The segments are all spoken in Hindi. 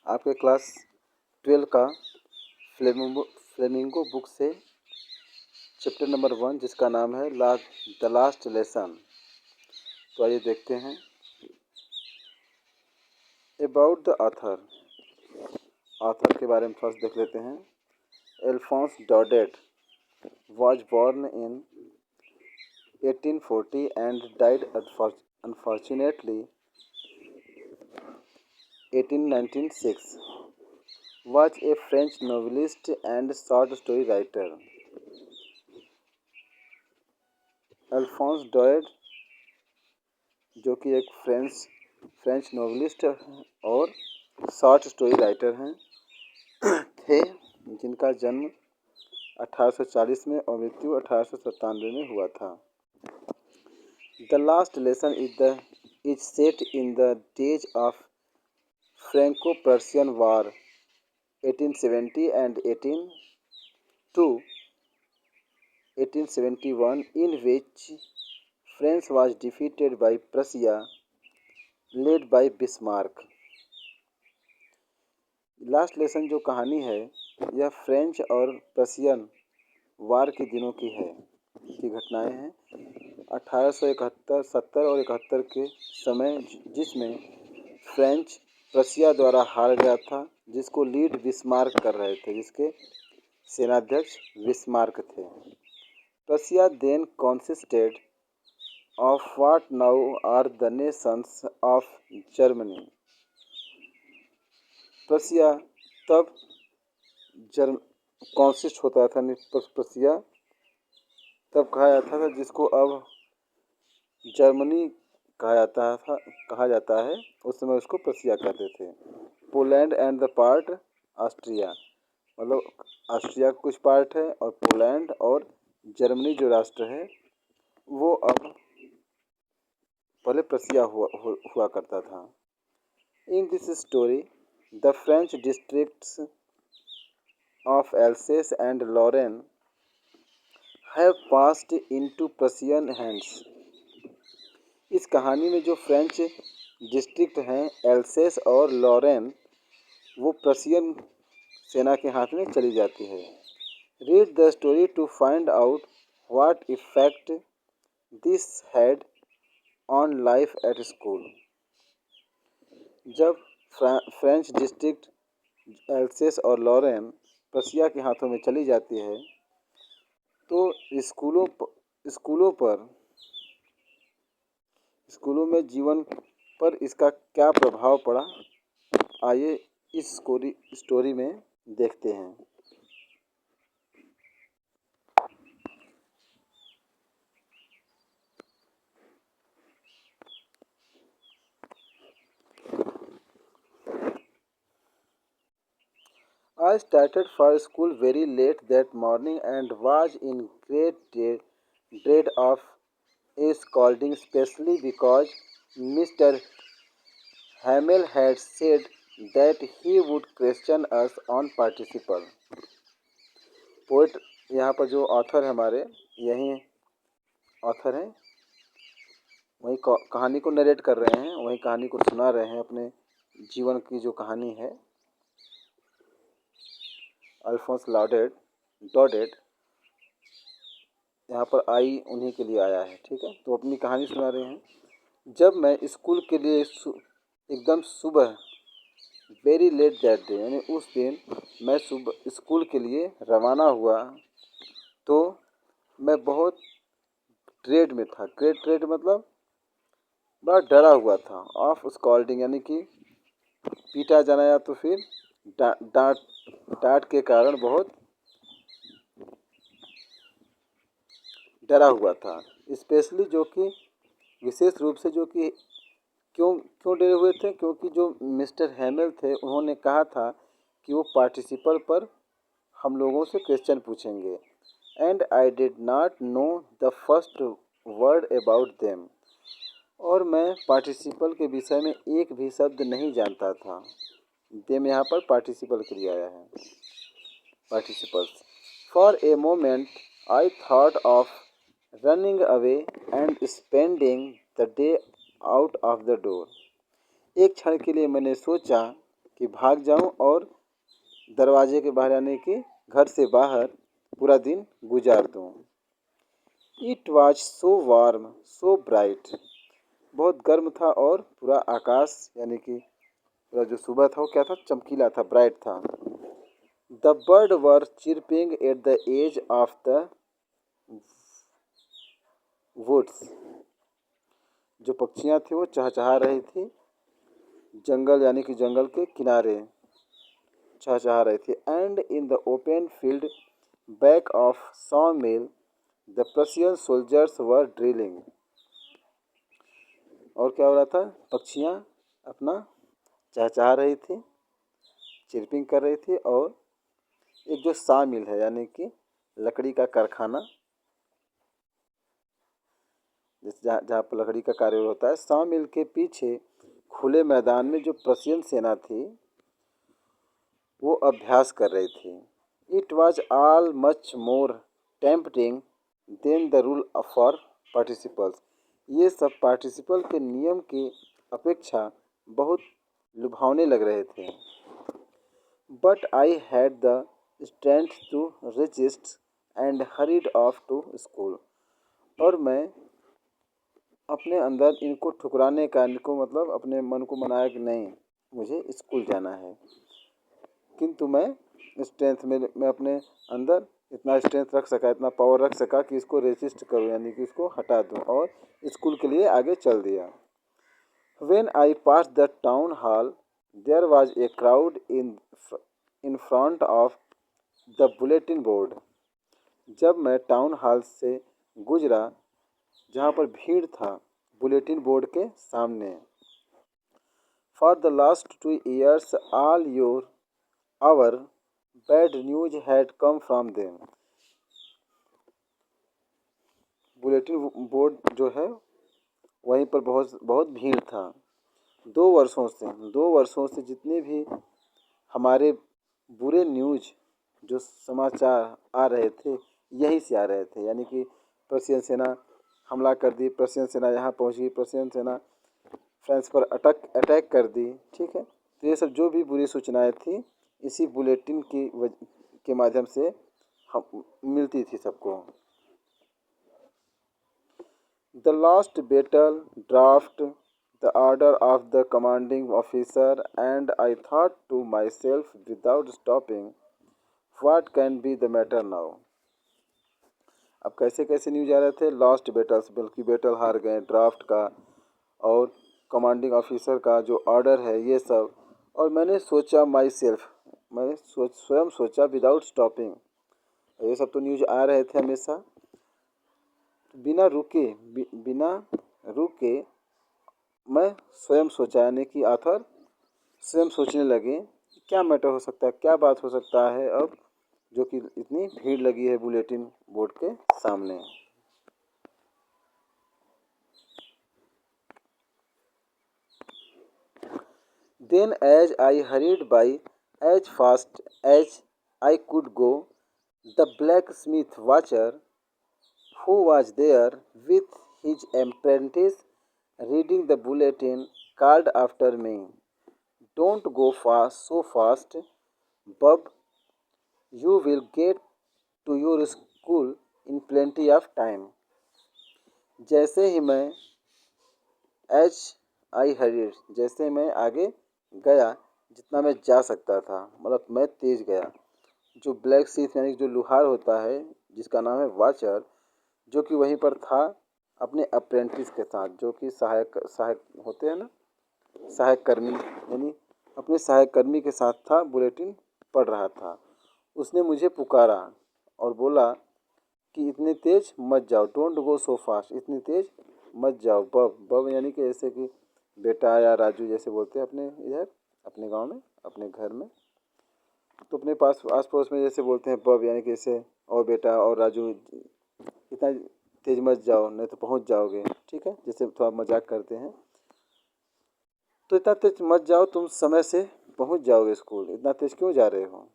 आपके क्लास 12 का फ्लेमिंगो बुक से चैप्टर नंबर 1 जिसका नाम है द लास्ट लेसन। तो आइए देखते हैं अबाउट द ऑथर के बारे में फर्स्ट देख लेते हैं। Alphons डॉडेट was born in 1840 and died unfortunately 1896. Was a French novelist and short story writer. Alphons डॉयड जो कि एक फ्रेंच नॉवलिस्ट और शॉर्ट स्टोरी राइटर हैं थे, जिनका जन्म 1840 में और मृत्यु 1897 में हुआ था। The last lesson is set in the days of Franco-Persian war 1870 and 1871, in which France was defeated by Prussia, led by Bismarck. Last lesson जो कहानी है यह फ्रेंच और प्रशियन वार के दिनों की घटनाएं हैं 1871, 70 और 71 के समय, जिसमें फ्रेंच प्रशिया द्वारा हार गया था, जिसको लीड बिस्मार्क कर रहे थे, जिसके सेनाध्यक्ष बिस्मार्क थे। Prussia then consisted of what now are the nations of Germany. Prussia तब कॉन्सिस्ट होता था, प्रशिया तब कहा जाता था, जिसको अब जर्मनी कहा जाता है। उस समय उसको प्रशिया कहते थे। Poland and the part Austria, मतलब ऑस्ट्रिया का कुछ पार्ट है, और पोलैंड और जर्मनी जो राष्ट्र है वो अब पहले प्रशिया हुआ करता था। In this story the French districts of Alsace and Lorraine have passed into Prussian hands. इस कहानी में जो फ्रेंच डिस्ट्रिक्ट हैं एल्सेस और लॉरेन, वो प्रशियन सेना के हाथ में चली जाती है। Read the story to find out what effect this had on life at school. जब फ्रेंच डिस्ट्रिक्ट एल्सेस और लॉरेन प्रशिया के हाथों में चली जाती है तो स्कूलों में जीवन पर इसका क्या प्रभाव पड़ा, आइए इस स्टोरी में देखते हैं। I started for school very late that morning and was in great dread of a scolding, especially because Mr. Hamel had said that he would question us on participle. Poet यहाँ पर जो ऑथर है हमारे, यही ऑथर हैं, वही कहानी को नरेट कर रहे हैं, वही कहानी को सुना रहे हैं, अपने जीवन की जो कहानी है। अल्फोंस डॉडेट यहाँ पर आई उन्हीं के लिए आया है, ठीक है। तो अपनी कहानी सुना रहे हैं। जब मैं स्कूल के लिए एकदम सुबह वेरी लेट दैट डे, यानी उस दिन मैं सुबह स्कूल के लिए रवाना हुआ तो मैं बहुत ड्रेड में था। ड्रेड मतलब बड़ा डरा हुआ था। ऑफ स्कॉल्डिंग यानी कि पीटा जाना या तो फिर डांट के कारण बहुत डरा हुआ था। स्पेशली जो कि विशेष रूप से जो कि क्यों डरे हुए थे, क्योंकि जो मिस्टर हैमेल थे उन्होंने कहा था कि वो पार्टिसिपल पर हम लोगों से क्वेश्चन पूछेंगे। And I did not know the first word about them, और मैं पार्टिसिपल के विषय में एक भी शब्द नहीं जानता था। देम यहाँ पर पार्टिसिपल के लिए आया है, participles. For a moment I thought of running away and spending the day out of the door. एक क्षण के लिए मैंने सोचा कि भाग जाऊं और दरवाजे के बाहर यानी कि घर से बाहर पूरा दिन गुजार दूं। It was so warm so bright, बहुत गर्म था और पूरा आकाश यानी कि पूरा जो सुबह था वो क्या था, चमकीला था, ब्राइट था। The bird were chirping at the edge of the woods, जो पक्षियाँ थी वो चहचहा रही थी जंगल यानी कि जंगल के किनारे चहचहा रही थी। And in the open field back of saw mill the Prussian soldiers were drilling, और क्या हो रहा था, पक्षियाँ अपना चहचहा रही थी, चिरपिंग कर रही थी, और एक जो सा मिल है यानी कि लकड़ी का कारखाना, जहाँ जहाँ पर लकड़ी का कार्य होता है, सा मिल के पीछे खुले मैदान में जो प्रशियन सेना थी वो अभ्यास कर रही थी। It was all much more tempting than the rule for participles, ये सब पार्टिसिपल के नियम की अपेक्षा बहुत लुभावने लग रहे थे। But I had the strength to resist and hurried off to school, और मैं अपने अंदर इनको ठुकराने का, इनको मतलब अपने मन को मनाया कि नहीं मुझे स्कूल जाना है, किंतु मैं स्ट्रेंथ में मैं अपने अंदर इतना स्ट्रेंथ रख सका, इतना पावर रख सका कि इसको रेजिस्ट करूं यानी कि इसको हटा दूं, और स्कूल के लिए आगे चल दिया। When I pass the town hall there was a crowd in front of the bulletin board, जब मैं टाउन हॉल से गुजरा जहाँ पर भीड़ था बुलेटिन बोर्ड के सामने। For the last 2 years all your our bad news had come from them, bulletin board जो है वहीं पर बहुत बहुत भीड़ था। 2 वर्षों से जितने भी हमारे बुरे न्यूज जो समाचार आ रहे थे यहीं से आ रहे थे, यानी कि प्रशियन सेना हमला कर दी, प्रशियन सेना यहाँ पहुँच गई, प्रशियन सेना फ्रांस पर अटैक कर दी, ठीक है। तो ये सब जो भी बुरी सूचनाएं थी इसी बुलेटिन के माध्यम से हम मिलती थी सबको। The last battle draft the order of the commanding officer, and I thought to myself without stopping, what can be the matter now? अब कैसे कैसे न्यूज आ रहे थे, लास्ट बैटल्स बल्कि बैटल हार गए, ड्राफ्ट का और कमांडिंग ऑफिसर का जो ऑर्डर है ये सब, और मैंने सोचा माई सेल्फ, मैंने स्वयं सोचा विदाउट स्टॉपिंग, ये सब तो न्यूज आ रहे थे हमेशा बिना रुके मैं स्वयं सोचा, यानी कि आथर स्वयं सोचने लगे क्या मैटर हो सकता है, क्या बात हो सकता है अब जो कि इतनी भीड़ लगी है बुलेटिन बोर्ड के सामने। Then as I hurried by as fast as I could go, the blacksmith Wachter who was there with his apprentice reading the bulletin called after me, don't go so fast, Bub, you will get to your school in plenty of time। जैसे ही मैं एज आई हरीड, जैसे मैं आगे गया जितना मैं जा सकता था, मतलब मैं तेज गया, जो ब्लैक स्मिथ यानी जो लुहार होता है जिसका नाम है वाचर, जो कि वहीं पर था अपने अप्रेंटिस के साथ, जो कि सहायक होते हैं ना, सहायक कर्मी, यानी अपने सहायक कर्मी के साथ था, बुलेटिन पढ़ रहा था। उसने मुझे पुकारा और बोला कि इतने तेज मत जाओ, डोंट गो सो फास्ट, इतनी तेज मत जाओ। बब यानी कि जैसे कि बेटा या राजू जैसे बोलते हैं अपने इधर, अपने गांव में, अपने घर में, तो अपने पास आस पड़ोस में जैसे बोलते हैं बब, यानी कि जैसे और बेटा और राजू इतना तेज मत जाओ नहीं तो पहुंच जाओगे, ठीक है, जैसे थोड़ा मजाक करते हैं। तो इतना तेज मत जाओ, तुम समय से पहुंच जाओगे स्कूल, इतना तेज क्यों जा रहे हो।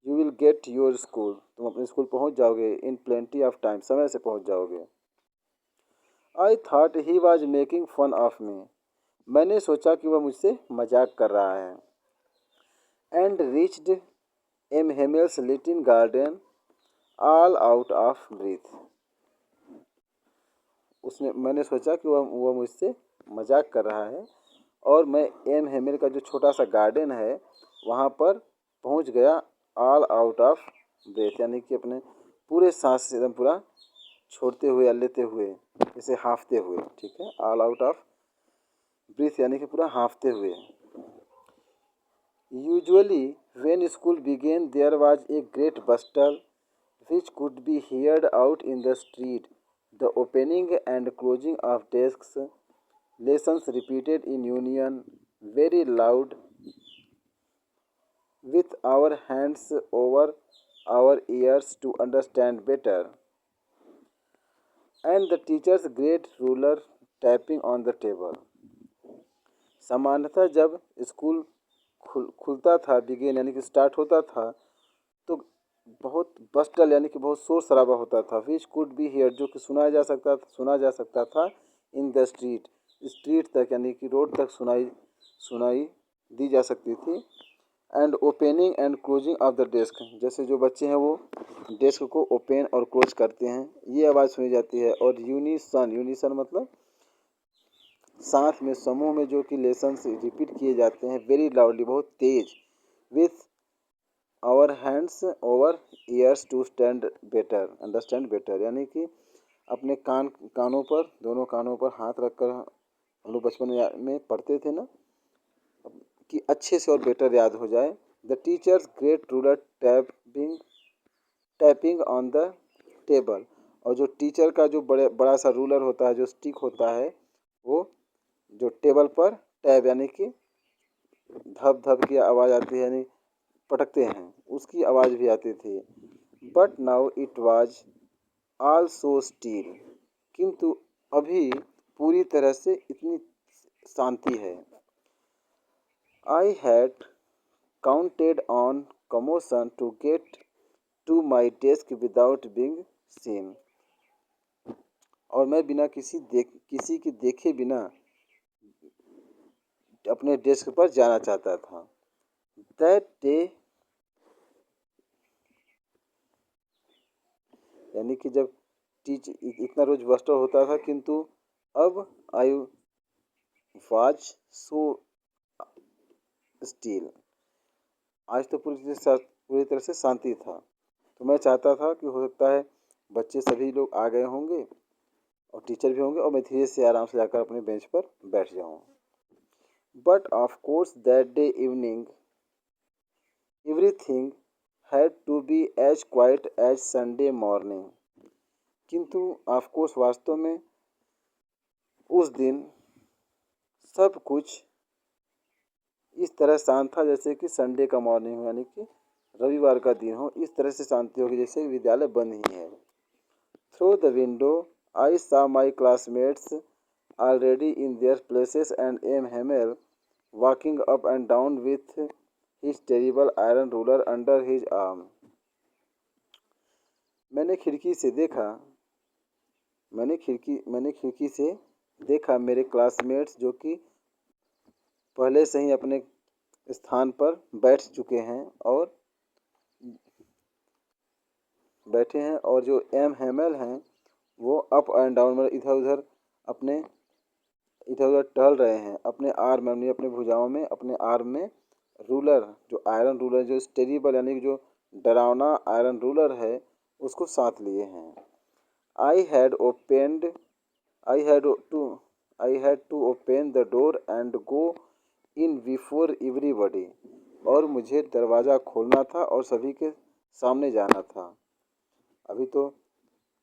You will get your school, तुम अपने स्कूल पहुंच जाओगे इन प्लेंटी ऑफ टाइम, समय से पहुंच जाओगे। I thought he was making fun of me, मैंने सोचा कि वह मुझसे मजाक कर रहा है। and reached M. Hammel's little garden all out of breath. उसने मैंने सोचा कि वह मुझसे मजाक कर रहा है और मैं एम हेमल का जो छोटा सा गार्डन है वहाँ पर पहुँच गया ऑल आउट ऑफ ब्रेथ, यानी कि अपने पूरे सांस से एकदम पूरा छोड़ते हुए या लेते हुए, जैसे हाँफते हुए, ठीक है, ऑल आउट ऑफ ब्रीथ यानी कि पूरा हाँफते हुए। Usually when school began there was a great bustle which could be heard out in the street, the opening and closing of desks, lessons repeated in union, very loud, with our hands over our ears to understand better, and the teacher's great ruler tapping on the table. सामान्यतः जब स्कूल खुलता था, बिगेन यानी कि स्टार्ट होता था, तो बहुत बस्टल यानी कि बहुत शोर शराबा होता था। विच कुड बी हियर जो कि सुना जा सकता था इन द स्ट्रीट, स्ट्रीट तक यानी कि रोड तक सुनाई दी जा सकती थी। And opening and closing of the desk, जैसे जो बच्चे हैं वो डेस्क को ओपन और क्लोज करते हैं, ये आवाज़ सुनी जाती है। और यूनिसन मतलब साथ में, समूह में, जो कि लेसन रिपीट किए जाते हैं वेरी लाउडली, बहुत तेज, with our hands over ears to understand better, यानी कि अपने कानों पर, दोनों कानों पर हाथ रखकर हम लोग बचपन में पढ़ते थे ना, कि अच्छे से और बेटर याद हो जाए। The teachers great ruler tapping on the table, और जो टीचर का जो बड़ा सा रूलर होता है, जो स्टिक होता है, वो जो टेबल पर टैब यानी कि धप धप की आवाज़ आती है, यानी पटकते हैं, उसकी आवाज़ भी आती थी। But now it was all so still, किंतु अभी पूरी तरह से इतनी शांति है। I had counted on commotion to get to my desk without being seen, और मैं बिना किसी के देखे बिना अपने डेस्क पर जाना चाहता था। दैट डे, यानी कि जब इतना रोज बस्टर होता था, किंतु अब आई वाज सो स्टील, आज तो पूरी तरह से शांति था। तो मैं चाहता था कि हो सकता है बच्चे सभी लोग आ गए होंगे और टीचर भी होंगे और मैं धीरे से आराम से जाकर अपने बेंच पर बैठ जाऊं। But of course that day evening everything had to be as quiet as Sunday morning, किंतु ऑफ कोर्स वास्तव में उस दिन सब कुछ इस तरह शांत था जैसे कि संडे का मॉर्निंग हो, यानी कि रविवार का दिन हो। इस तरह से शांति होगी जैसे विद्यालय बंद ही है। Through the window I saw my classmates already in their places and M. Hamel walking up and down with his terrible iron ruler under his arm. मैंने खिड़की से देखा मेरे क्लासमेट्स जो कि पहले से ही अपने स्थान पर बैठे हैं और जो एम हेमल हैं वो अप एंड डाउन मतलब इधर उधर टहल रहे हैं, अपने आर्म में, अपने भुजाओं में, अपने आर्म में रूलर, जो आयरन रूलर, जो टेरिबल यानी कि जो डरावना आयरन रूलर है, उसको साथ लिए हैं। I had to open the door and go in before everybody, और मुझे दरवाज़ा खोलना था और सभी के सामने जाना था। अभी तो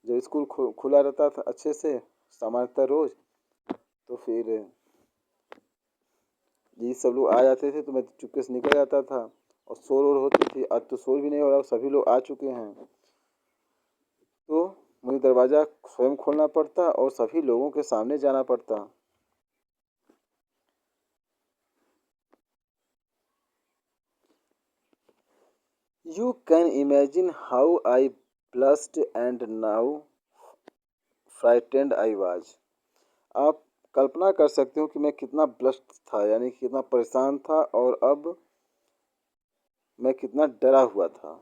जब स्कूल खुला रहता था अच्छे से सामान्यतः रोज़, तो फिर ये सब लोग आ जाते थे तो मैं चुपके से निकल जाता था और शोर वोर होती थी। आज तो शोर भी नहीं हो रहा, सभी लोग आ चुके हैं, तो मुझे दरवाज़ा स्वयं खोलना पड़ता और सभी लोगों के सामने जाना पड़ता। You can imagine how I blessed and now frightened I was. आप कल्पना कर सकते हो कि मैं कितना ब्लस्ट था, यानी कि कितना परेशान था, और अब कितना डरा हुआ था।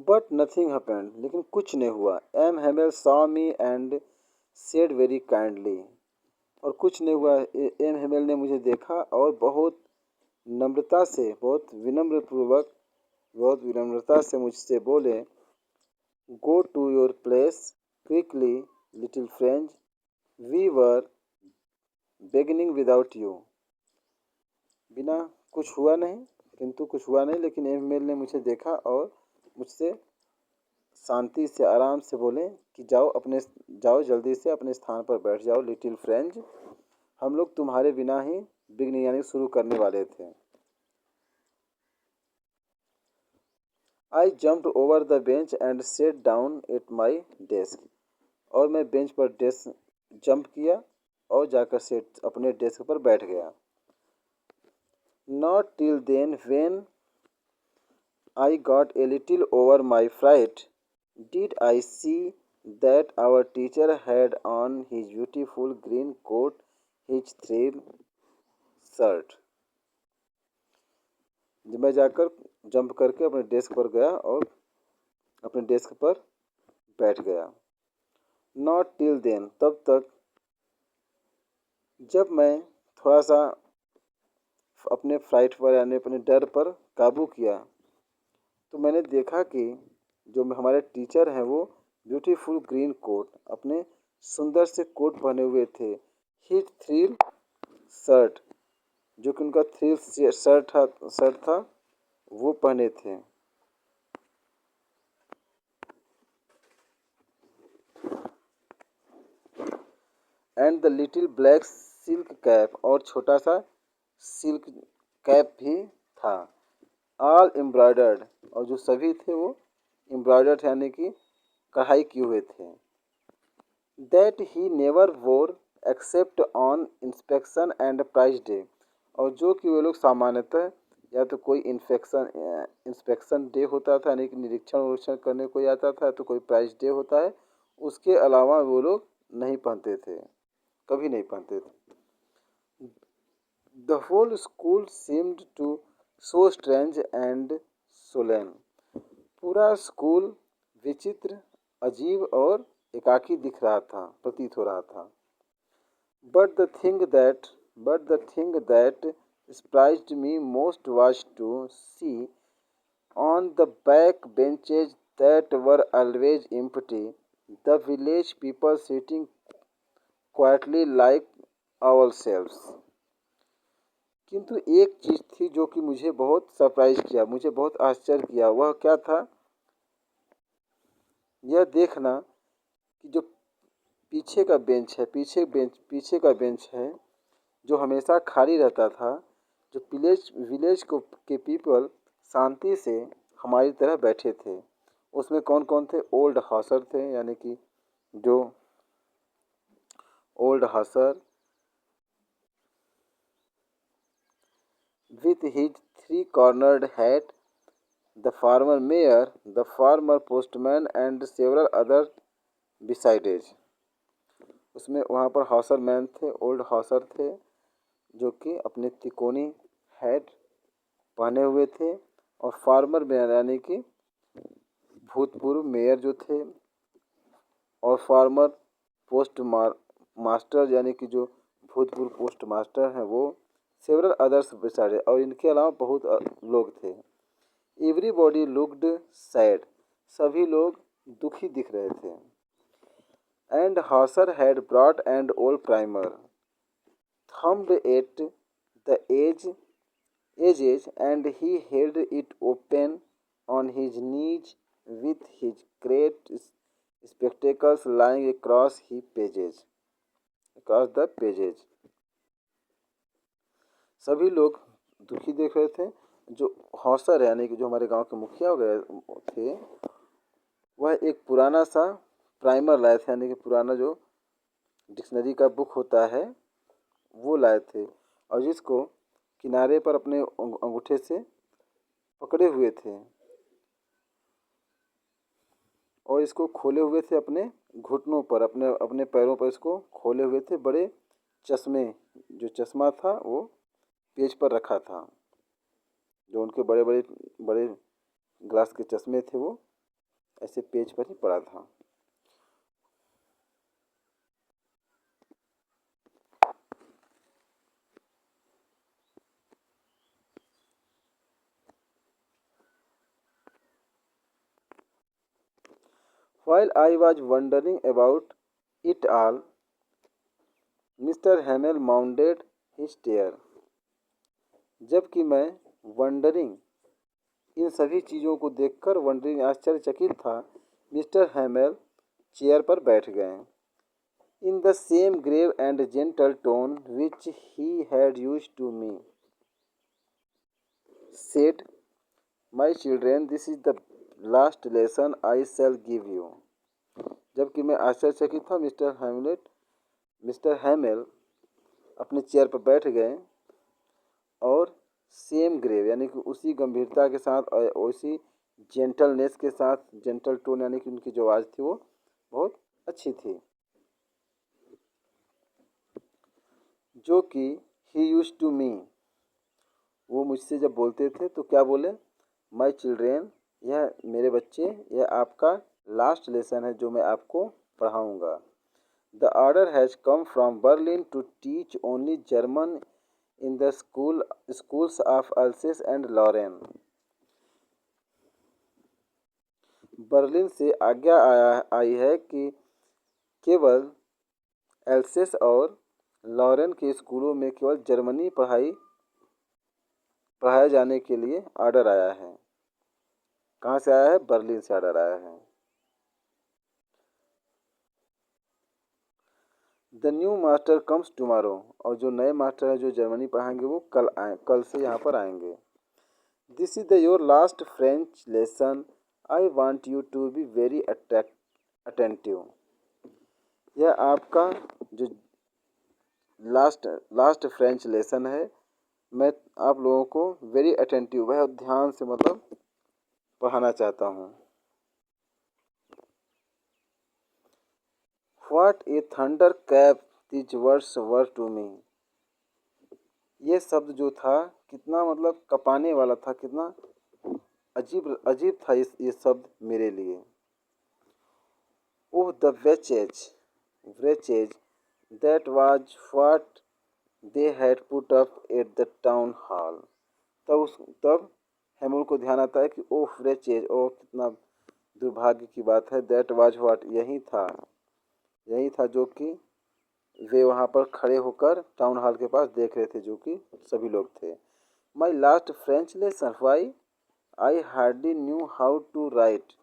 बट नथिंग हैपेंड, लेकिन कुछ नहीं हुआ। M Hamel saw me and said very kindly, और कुछ नहीं हुआ। एम हेमल ने मुझे देखा और बहुत नम्रता से, बहुत विनम्रता से मुझसे बोले, go to your place quickly little friend, we were beginning without you. बिना कुछ हुआ नहीं, किंतु कुछ हुआ नहीं, लेकिन एम हेमल ने मुझे देखा और मुझसे शांति से, आराम से बोले कि जाओ जल्दी से अपने स्थान पर बैठ जाओ लिटिल फ्रेंड्स, हम लोग तुम्हारे बिना ही बिगनिंग यानी शुरू करने वाले थे। आई jumped over the bench and set down at my desk, और मैं बेंच पर डेस्क जंप किया और जाकर अपने डेस्क पर बैठ गया। Not till then when I got a little over my fright did I see that our teacher had on his beautiful green coat, his frill shirt। जब मैं जाकर जंप करके अपने डेस्क पर गया और अपने डेस्क पर बैठ गया। नॉट टिल देन, तब तक जब मैं थोड़ा सा अपने फ्लाइट पर यानी अपने डर पर काबू किया, तो मैंने देखा कि जो हमारे टीचर हैं वो ब्यूटीफुल ग्रीन कोट, अपने सुंदर से कोट पहने हुए थे। हिज थ्रिल शर्ट, जो कि उनका थ्रिल शर्ट था वो पहने थे। And the little black silk cap, और छोटा सा सिल्क कैप भी था। ऑल एम्ब्रॉयडर्ड, और जो सभी थे वो एम्ब्रॉयडर्ड यानी कि कढ़ाई किए हुए थे। That he never wore except on inspection and prize day, और जो कि वे लोग सामान्यतः या तो कोई इंस्पेक्शन डे होता था यानी कि निरीक्षण करने कोई आता था, तो कोई प्राइज डे होता है, उसके अलावा वो लोग नहीं पहनते थे, कभी नहीं पहनते थे। The whole school seemed to so strange and solemn, पूरा स्कूल विचित्र, अजीब और एकाकी दिख रहा था, प्रतीत हो रहा था। But the thing that surprised me most was to see on the back benches that were always empty the village people sitting quietly like ourselves। किंतु एक चीज़ थी जो कि मुझे बहुत सरप्राइज किया, मुझे बहुत आश्चर्य किया। वह क्या था? यह देखना कि जो पीछे का बेंच है, पीछे का बेंच है जो हमेशा खाली रहता था, जो विलेज के पीपल शांति से हमारी तरह बैठे थे। उसमें कौन कौन थे? ओल्ड हॉसर थे, यानी कि जो old Hauser with his three-cornered hat, the farmer mayor, the farmer postman and several other besides। उसमें वहाँ पर हॉसर मैन थे, ओल्ड हॉसर थे, जो कि अपने तिकोनी हैट पहने हुए थे, और फार्मर मेयर यानी कि भूतपूर्व मेयर जो थे, और फार्मर मास्टर यानी कि जो भूतपूर्व पोस्ट मास्टर हैं वो, सेवरल अदर्स बिसाइड, और इनके अलावा बहुत लोग थे। एवरीबॉडी लुक्ड सैड, सभी लोग दुखी दिख रहे थे। And Hauser had brought and old primer thumbed at the edges and he held it open on his knees with his great spectacles lying across the pages। सभी लोग दुखी देख रहे थे। जो हौसर है यानी कि जो हमारे गांव के मुखिया वगैरह थे, वह एक पुराना सा प्राइमर लाए थे, यानी कि पुराना जो डिक्शनरी का बुक होता है वो लाए थे, और जिसको किनारे पर अपने अंगूठे से पकड़े हुए थे, और इसको खोले हुए थे अपने घुटनों पर, अपने अपने पैरों पर इसको खोले हुए थे। बड़े चश्मे, जो चश्मा था वो पेज पर रखा था, जो उनके बड़े बड़े बड़े ग्लास के चश्मे थे वो ऐसे पेज पर ही पड़ा था। While I was wondering about it all, Mr. Hamel mounted his chair. जबकि मैं वंडरिंग, इन सभी चीज़ों को देखकर वंडरिंग आश्चर्यचकित था, मिस्टर हैमेल चेयर पर बैठ गए। In the same grave and gentle tone which he had used to me, said, my children, this is the last lesson I shall give you. जबकि मैं आश्चर्यचकित था, मिस्टर हैमेल अपने चेयर पर बैठ गए और सेम ग्रेव यानी कि उसी गंभीरता के साथ और उसी जेंटलनेस के साथ, जेंटल टोन यानी कि उनकी जो आवाज़ थी वो बहुत अच्छी थी, जो कि ही यूज टू मी, वो मुझसे जब बोलते थे तो क्या बोले, माई चिल्ड्रेन, यह मेरे बच्चे, यह आपका लास्ट लेसन है जो मैं आपको पढ़ाऊँगा। The order has come from Berlin to teach only German in the schools of Alsace and Lorraine. Berlin से आज्ञा आई है कि केवल एल्सेस और लॉरेन के स्कूलों में केवल जर्मनी पढ़ाए जाने के लिए ऑर्डर आया है। कहाँ से आया है? बर्लिन से ऑर्डर आया है। The new master comes tomorrow, और जो नए मास्टर हैं जो जर्मनी पढ़ाएंगे वो कल से यहाँ पर आएंगे। This is the your last French lesson, I want you to be very attentive. यह आपका जो लास्ट फ्रेंच लेसन है, मैं आप लोगों को वेरी अटेंटिव, वह ध्यान से मतलब पढ़ाना चाहता हूँ। What a thunderclap these words were to me. ये शब्द जो था कितना मतलब कपाने वाला था, कितना अजीब अजीब था ये शब्द मेरे लिए। ओह the wretches, that was what they had put up at the town hall। तब हेमूल को ध्यान आता है कि ओह wretches, ओह कितना दुर्भाग्य की बात है। that was what, यही था जो कि वे वहाँ पर खड़े होकर टाउन हॉल के पास देख रहे थे, जो कि सभी लोग थे। My last French lesson, why I hardly knew how to write,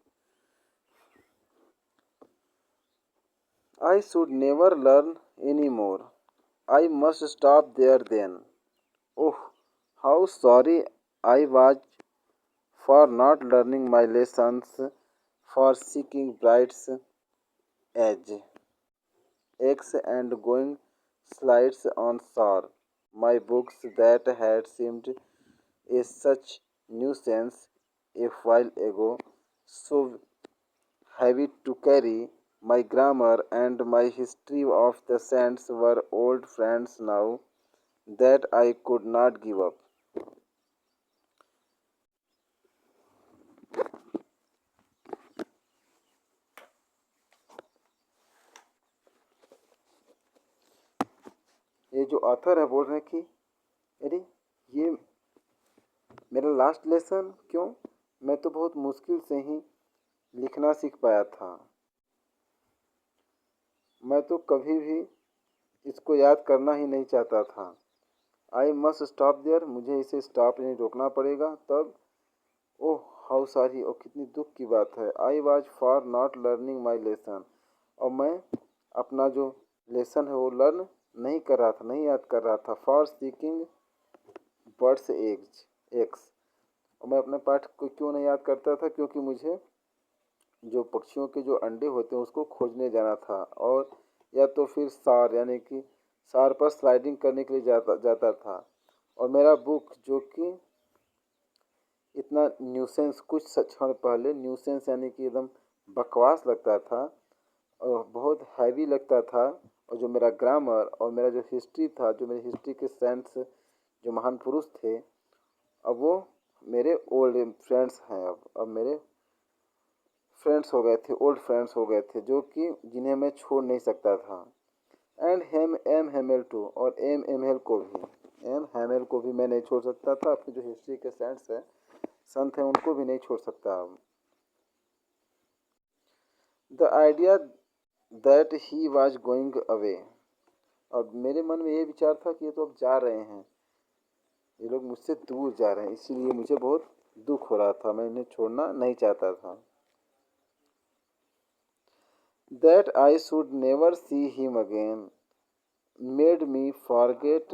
I should never learn any more. I must stop there then. Oh, how sorry I was for not learning my lessons, for seeking brights edge, eggs and going slides on shore. My books that had seemed a such nuisance a while ago, so heavy to carry. My grammar and my history of the saints were old friends now that I could not give up. ये जो ऑथर है बोल रहे हैं कि अरे ये मेरा लास्ट लेसन क्यों, मैं तो बहुत मुश्किल से ही लिखना सीख पाया था, मैं तो कभी भी इसको याद करना ही नहीं चाहता था। आई मस्ट स्टॉप देयर, मुझे इसे स्टॉप यानी रोकना पड़ेगा। तब ओह हाउ सॉरी, और कितनी दुख की बात है। I was for not learning my lesson, और मैं अपना जो लेसन है वो लर्न नहीं कर रहा था, नहीं याद कर रहा था। फॉर सीकिंग बर्ड्स एग्स, और मैं अपने पाठ को क्यों नहीं याद करता था, क्योंकि मुझे जो पक्षियों के जो अंडे होते हैं उसको खोजने जाना था, और या तो फिर सार यानी कि सार पर स्लाइडिंग करने के लिए जाता था। और मेरा बुक जो कि इतना न्यूसेंस, कुछ क्षण पहले न्यूसेंस यानी कि एकदम बकवास लगता था और बहुत हैवी लगता था। और जो मेरा ग्रामर और मेरा जो हिस्ट्री था, जो मेरी हिस्ट्री के सेंस, जो महान पुरुष थे, अब वो मेरे ओल्ड फ्रेंड्स हैं। अब मेरे फ्रेंड्स हो गए थे, ओल्ड फ्रेंड्स हो गए थे, जो कि जिन्हें मैं छोड़ नहीं सकता था। And hem M Hamel too, और एम एम एल को भी, एम हेमेल को भी मैं नहीं छोड़ सकता था। अपनी जो हिस्ट्री के सेंट्स हैं, संत हैं, उनको भी नहीं छोड़ सकता। The idea that he was going away, अब मेरे मन में ये विचार था कि ये तो अब जा रहे हैं, ये लोग मुझसे दूर जा रहे हैं, इसीलिए मुझे बहुत दुख हो रहा था, मैं इन्हें छोड़ना नहीं चाहता था। That I should never see him again made me forget